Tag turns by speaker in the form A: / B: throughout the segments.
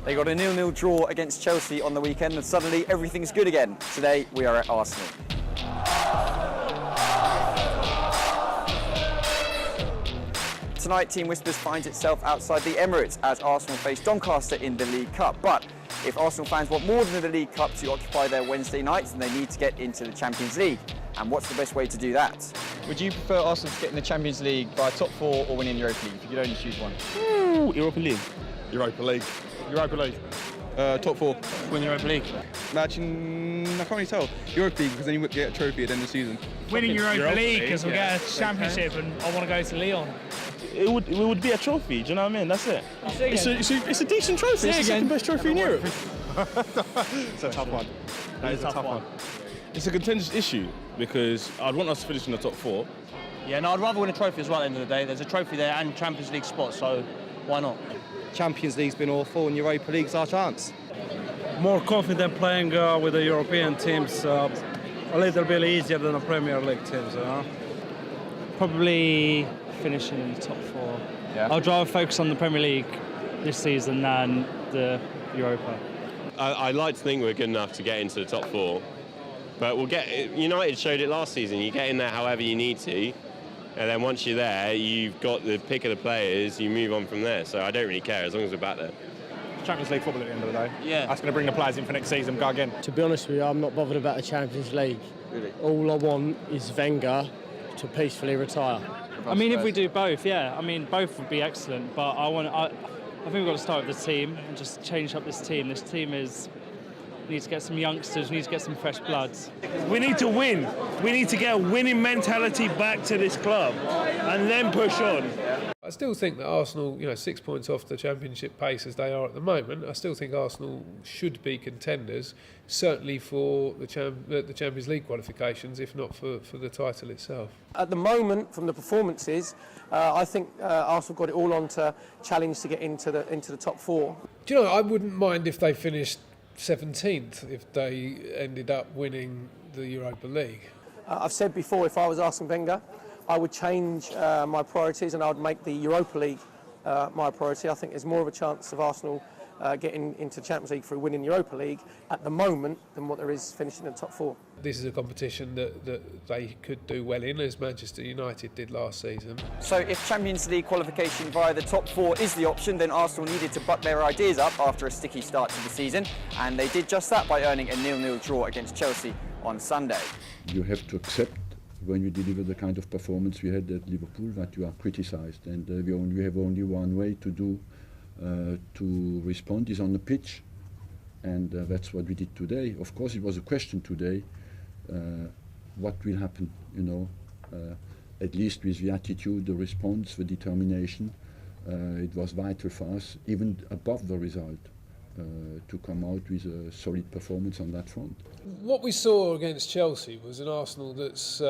A: They got a 0-0 draw against Chelsea on the weekend and suddenly everything's good again. Today we are at Arsenal. Tonight, Team Whispers finds itself outside the Emirates as Arsenal face Doncaster in the League Cup. But if Arsenal fans want more than the League Cup to occupy their Wednesday nights, then they need to get into the Champions League. And what's the best way to do that? Would you prefer Arsenal to get in the Champions League by top 4 or winning Europa League if you could only choose one?
B: Ooh, Europa League.
C: Europa League.
B: Europa League.
C: Top 4.
B: Win Europa League.
C: Actually, I can't really tell. Europa League, because then you get a trophy at the end of the season.
D: Winning Europa League, because we'll get a championship and I want to go to Lyon.
B: It would be a trophy, do you know what I mean? That's it. It's a decent trophy. It's the second best trophy in Europe.
C: It's a tough one. That is a tough one.
B: It's a contentious issue because I'd want us to finish in the top 4.
E: Yeah, no, I'd rather win a trophy as well at the end of the day. There's a trophy there and Champions League spot, so why not?
F: Champions League's been awful and Europa League's our chance.
G: More confident playing with the European teams, a little bit easier than the Premier League teams.
H: Probably finishing in the top 4.
A: Yeah.
H: I'd rather focus on the Premier League this season than the Europa.
I: I'd like to think we're good enough to get into the top 4, but we'll get. United showed it last season. You get in there however you need to, and then once you're there, you've got the pick of the players. You move on from there. So I don't really care as long as we're back there.
J: Champions League football at the end of the day.
E: Yeah.
J: That's going to bring the players in for next season. Go again.
K: To be honest with you, I'm not bothered about the Champions League.
A: Really?
K: All I want is Wenger to peacefully retire.
H: I mean, if we do both, yeah. I mean, both would be excellent, but I think we've got to start with the team and just change up this team. This team we need to get some youngsters, we need to get some fresh bloods.
D: We need to win. We need to get a winning mentality back to this club and then push on.
L: I still think that Arsenal, 6 points off the championship pace as they are at the moment, I still think Arsenal should be contenders, certainly for the Champions League qualifications, if not for the title itself.
M: At the moment, from the performances, I think Arsenal got it all on to challenge to get into the top 4.
L: Do you know, I wouldn't mind if they finished 17th if they ended up winning the Europa League.
M: I've said before, if I was Arsene Wenger, I would change my priorities and I would make the Europa League my priority. I think there's more of a chance of Arsenal getting into Champions League through winning Europa League at the moment than what there is finishing in the top 4.
L: This is a competition that they could do well in, as Manchester United did last season.
A: So if Champions League qualification via the top 4 is the option, then Arsenal needed to buck their ideas up after a sticky start to the season, and they did just that by earning a 0-0 draw against Chelsea on Sunday.
N: You have to accept when you deliver the kind of performance we had at Liverpool that you are criticised, and we have only one way to respond is on the pitch, and that's what we did today. Of course, it was a question today, what will happen, at least with the attitude, the response, the determination. It was vital for us, even above the result, to come out with a solid performance on that front.
L: What we saw against Chelsea was an Arsenal that's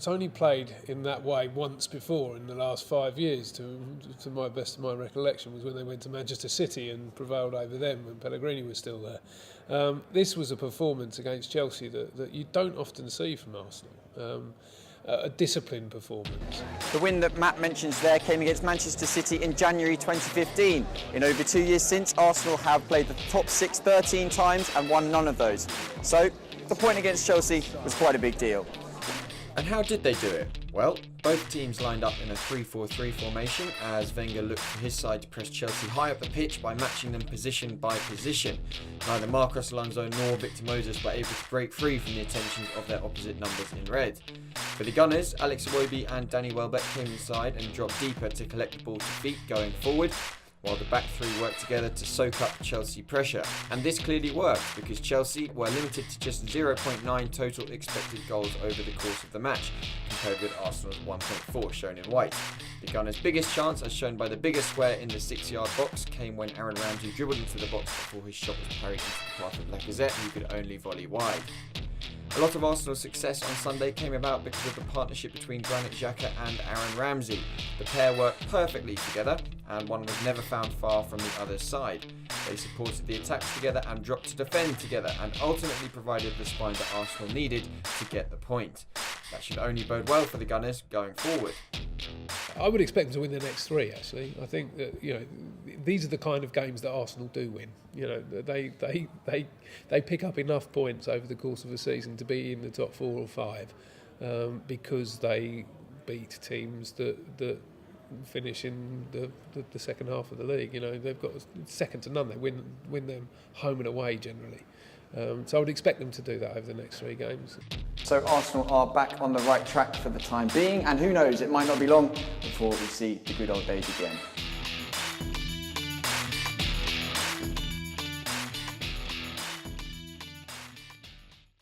L: only played in that way once before in the last 5 years, to my best of my recollection, was when they went to Manchester City and prevailed over them when Pellegrini was still there. This was a performance against Chelsea that you don't often see from Arsenal. A disciplined performance.
A: The win that Matt mentions there came against Manchester City in January 2015. In over 2 years since, Arsenal have played the top 6 13 times and won none of those. So the point against Chelsea was quite a big deal.
O: And how did they do it? Well, both teams lined up in a 3-4-3 formation as Wenger looked for his side to press Chelsea high up the pitch by matching them position by position. Neither Marcos Alonso nor Victor Moses were able to break free from the attentions of their opposite numbers in red. For the Gunners, Alex Iwobi and Danny Welbeck came inside and dropped deeper to collect the ball to feet going forward, while the back three worked together to soak up Chelsea pressure. And this clearly worked because Chelsea were limited to just 0.9 total expected goals over the course of the match, compared with Arsenal's 1.4 shown in white. The Gunners' biggest chance, as shown by the biggest square in the 6-yard box, came when Aaron Ramsey dribbled into the box before his shot was parried into the path of Lacazette, who could only volley wide. A lot of Arsenal's success on Sunday came about because of the partnership between Granit Xhaka and Aaron Ramsey. The pair worked perfectly together, and one was never found far from the other's side. They supported the attacks together and dropped to defend together, and ultimately provided the spine that Arsenal needed to get the point. That should only bode well for the Gunners going forward.
L: I would expect them to win the next 3. Actually, I think that these are the kind of games that Arsenal do win. They pick up enough points over the course of a season to be in the top 4 or 5 because they beat teams that finish in the second half of the league. They've got second to none. They win them home and away generally. So I would expect them to do that over the next 3 games.
A: So Arsenal are back on the right track for the time being, and who knows, it might not be long before we see the good old days again.